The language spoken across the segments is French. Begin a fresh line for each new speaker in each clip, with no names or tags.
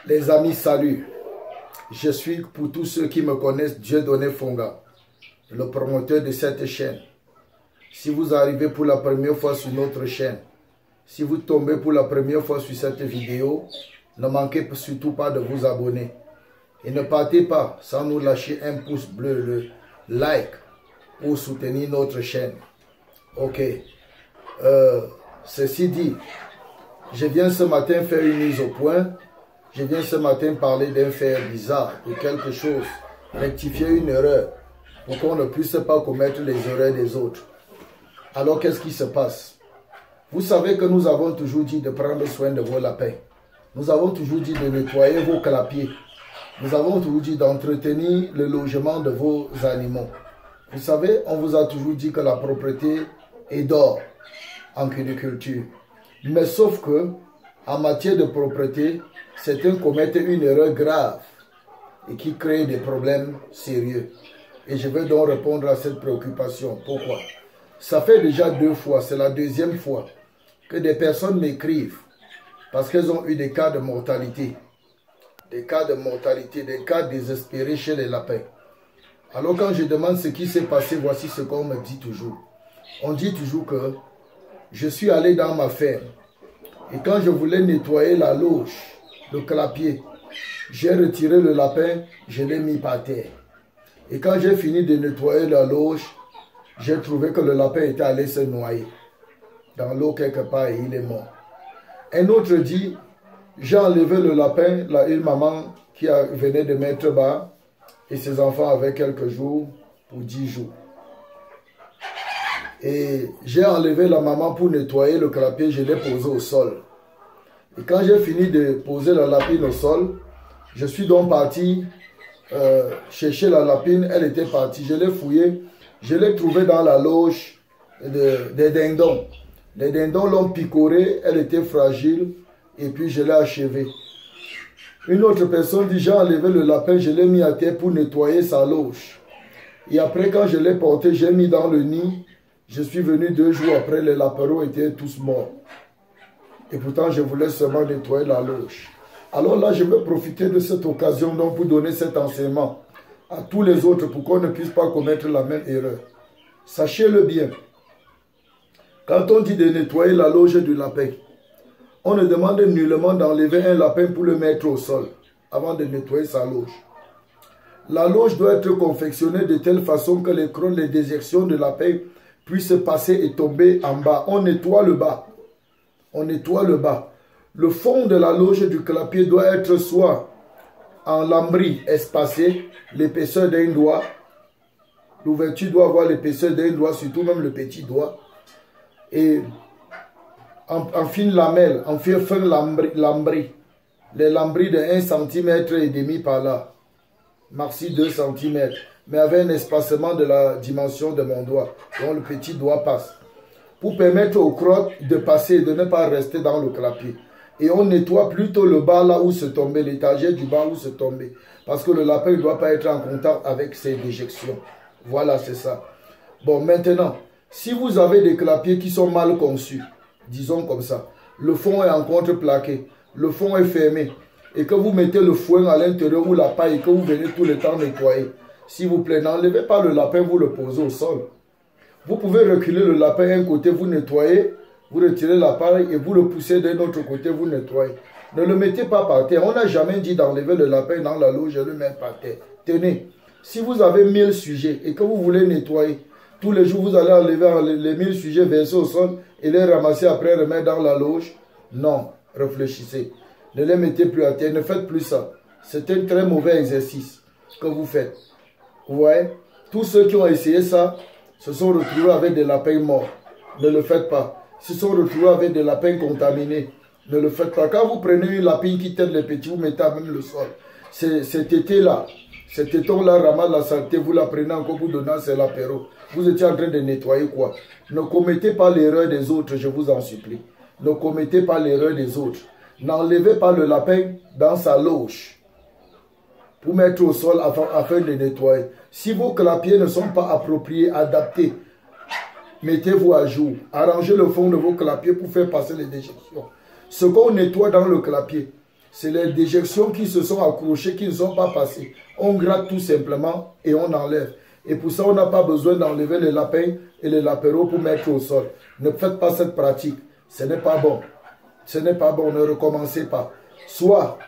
Les amis, salut. Je suis, pour tous ceux qui me connaissent, Dieudonné Fonga, le promoteur de cette chaîne. Si vous arrivez pour la première fois sur notre chaîne, si vous tombez pour la première fois sur cette vidéo, ne manquez surtout pas de vous abonner. Et ne partez pas sans nous lâcher un pouce bleu, le like, pour soutenir notre chaîne. Ok. Ceci dit, je viens ce matin faire une mise au point. Je viens ce matin parler d'un fait bizarre, de quelque chose, rectifier une erreur, pour qu'on ne puisse pas commettre les erreurs des autres. Alors qu'est-ce qui se passe? Vous savez que nous avons toujours dit de prendre soin de vos lapins. Nous avons toujours dit de nettoyer vos clapiers. Nous avons toujours dit d'entretenir le logement de vos animaux. Vous savez, on vous a toujours dit que la propreté est d'or en cuniculture. Mais sauf que, en matière de propreté, certains commettent une erreur grave et qui crée des problèmes sérieux. Et je vais donc répondre à cette préoccupation. Pourquoi? Ça fait déjà 2 fois, c'est la 2e fois que des personnes m'écrivent parce qu'elles ont eu des cas de mortalité. Des cas de mortalité, des cas désespérés chez les lapins. Alors quand je demande ce qui s'est passé, voici ce qu'on me dit toujours. On dit toujours que je suis allé dans ma ferme et quand je voulais nettoyer la loge, le clapier, j'ai retiré le lapin, je l'ai mis par terre. Et quand j'ai fini de nettoyer la loge, j'ai trouvé que le lapin était allé se noyer dans l'eau quelque part et il est mort. Un autre dit, j'ai enlevé le lapin, une maman qui venait de mettre bas et ses enfants avaient quelques jours pour 10 jours. Et j'ai enlevé la maman pour nettoyer le clapier, je l'ai posé au sol. Et quand j'ai fini de poser la lapine au sol, je suis donc parti chercher la lapine, elle était partie, je l'ai fouillée, je l'ai trouvée dans la loge des dindons. Les dindons l'ont picorée, elle était fragile, et puis je l'ai achevée. Une autre personne dit, j'ai enlevé le lapin, je l'ai mis à terre pour nettoyer sa loge. Et après, quand je l'ai porté, j'ai mis dans le nid, je suis venu 2 jours après, les lapins étaient tous morts. Et pourtant, je voulais seulement nettoyer la loge. Alors là, je vais profiter de cette occasion donc pour donner cet enseignement à tous les autres pour qu'on ne puisse pas commettre la même erreur. Sachez-le bien. Quand on dit de nettoyer la loge du lapin, on ne demande nullement d'enlever un lapin pour le mettre au sol avant de nettoyer sa loge. La loge doit être confectionnée de telle façon que les déjections de lapin puissent passer et tomber en bas. On nettoie le bas. On nettoie le bas. Le fond de la loge du clapier doit être soit en lambris espacé, l'épaisseur d'un doigt. L'ouverture doit avoir l'épaisseur d'un doigt, surtout même le petit doigt. Et en fine lamelle, en fin lambris. Les lambris de 1,5 cm par là. Maxi 2 cm. Mais avec un espacement de la dimension de mon doigt. Donc le petit doigt passe. Pour permettre aux crottes de passer et de ne pas rester dans le clapier. Et on nettoie plutôt le bas là où se tombait, l'étagère du bas où se tombait. Parce que le lapin ne doit pas être en contact avec ses déjections. Voilà, c'est ça. Bon, maintenant, si vous avez des clapiers qui sont mal conçus, disons comme ça, le fond est en contreplaqué, le fond est fermé, et que vous mettez le foin à l'intérieur ou la paille et que vous venez tout le temps nettoyer, s'il vous plaît, n'enlevez pas le lapin, vous le posez au sol. Vous pouvez reculer le lapin d'un côté, vous nettoyez, vous retirez la paille et vous le poussez d'un autre côté, vous nettoyez. Ne le mettez pas par terre. On n'a jamais dit d'enlever le lapin dans la loge et le mettre par terre. Tenez, si vous avez 1000 sujets et que vous voulez nettoyer, tous les jours vous allez enlever les 1000 sujets versés au sol et les ramasser après remettre dans la loge. Non, réfléchissez. Ne les mettez plus à terre, ne faites plus ça. C'est un très mauvais exercice que vous faites. Vous voyez, tous ceux qui ont essayé ça se sont retrouvés avec des lapins morts. Ne le faites pas. Se sont retrouvés avec des lapins contaminés. Ne le faites pas. Quand vous prenez une lapine qui tête les petits, vous mettez à même le sol. Cet été-là, cet téton-là ramasse la saleté, vous la prenez encore pour donner c'est l'apéro. Vous étiez en train de nettoyer quoi? Ne commettez pas l'erreur des autres, je vous en supplie. Ne commettez pas l'erreur des autres. N'enlevez pas le lapin dans sa loge pour mettre au sol afin de nettoyer. Si vos clapiers ne sont pas appropriés, adaptés, mettez-vous à jour. Arrangez le fond de vos clapiers pour faire passer les déjections. Ce qu'on nettoie dans le clapier, c'est les déjections qui se sont accrochées, qui ne sont pas passées. On gratte tout simplement et on enlève. Et pour ça, on n'a pas besoin d'enlever les lapins et les lapéros pour mettre au sol. Ne faites pas cette pratique. Ce n'est pas bon. Ce n'est pas bon, ne recommencez pas. Soit,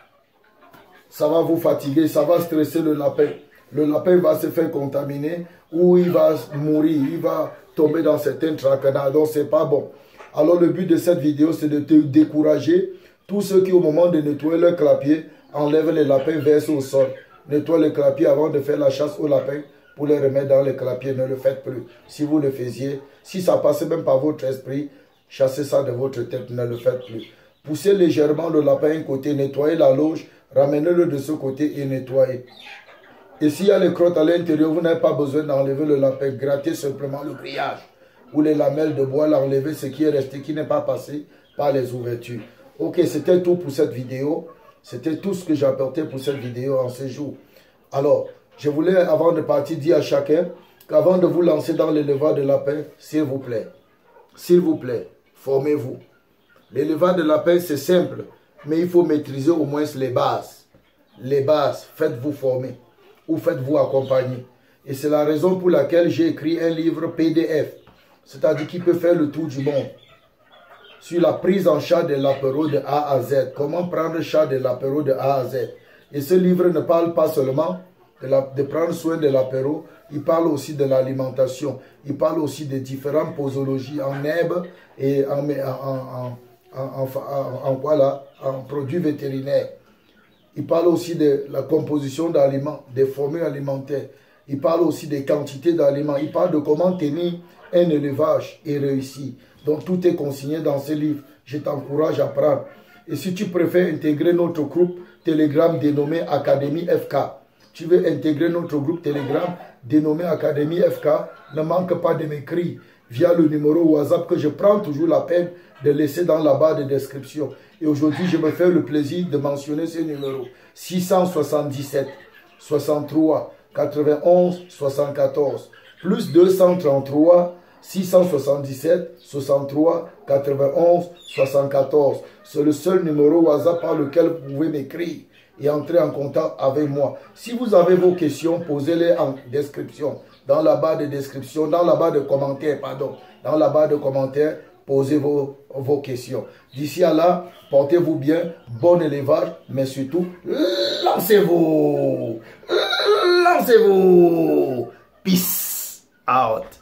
ça va vous fatiguer, ça va stresser le lapin. Le lapin va se faire contaminer ou il va mourir, il va tomber dans certains traquenards. Donc, ce n'est pas bon. Alors, le but de cette vidéo, c'est de te décourager. Tous ceux qui, au moment de nettoyer leur clapier, enlèvent les lapins, versent au sol. Nettoie le clapier avant de faire la chasse aux lapins pour les remettre dans le clapier. Ne le faites plus. Si vous le faisiez, si ça passait même par votre esprit, chassez ça de votre tête, ne le faites plus. Poussez légèrement le lapin d'un côté, nettoyez la loge, ramenez-le de ce côté et nettoyez. Et s'il y a les crottes à l'intérieur, vous n'avez pas besoin d'enlever le lapin. Grattez simplement le grillage ou les lamelles de bois, l'enlever ce qui est resté, qui n'est pas passé par les ouvertures. Ok, c'était tout pour cette vidéo. C'était tout ce que j'ai apporté pour cette vidéo en ce jour. Alors, je voulais, avant de partir, dire à chacun qu'avant de vous lancer dans l'élevage de lapin, s'il vous plaît, formez-vous. L'élevage de lapin, c'est simple, mais il faut maîtriser au moins les bases. Les bases, faites-vous former ou faites-vous accompagner. Et c'est la raison pour laquelle j'ai écrit un livre PDF, c'est-à-dire qui peut faire le tour du monde, sur la prise en charge des lapéros de A à Z. Comment prendre charge des lapéros de A à Z. Et ce livre ne parle pas seulement de prendre soin des lapéros, il parle aussi de l'alimentation. Il parle aussi des différentes posologies en herbes et en produits vétérinaires. Il parle aussi de la composition d'aliments, des formules alimentaires. Il parle aussi des quantités d'aliments. Il parle de comment tenir un élevage et réussir. Donc tout est consigné dans ce livre. Je t'encourage à prendre. Et si tu préfères intégrer notre groupe Telegram dénommé Académie FK, tu veux intégrer notre groupe Telegram dénommé Académie FK, ne manque pas de m'écrire via le numéro WhatsApp que je prends toujours la peine de laisser dans la barre de description. Et aujourd'hui, je me fais le plaisir de mentionner ce numéro 677 63 91 74 plus 233 677 63 91 74. C'est le seul numéro WhatsApp par lequel vous pouvez m'écrire et entrer en contact avec moi. Si vous avez vos questions, posez-les en description, dans la barre de description, dans la barre de commentaires, pardon, dans la barre de commentaires, posez vos questions. D'ici à là, portez-vous bien, bon élevage, mais surtout, lancez-vous, lancez-vous. Peace out.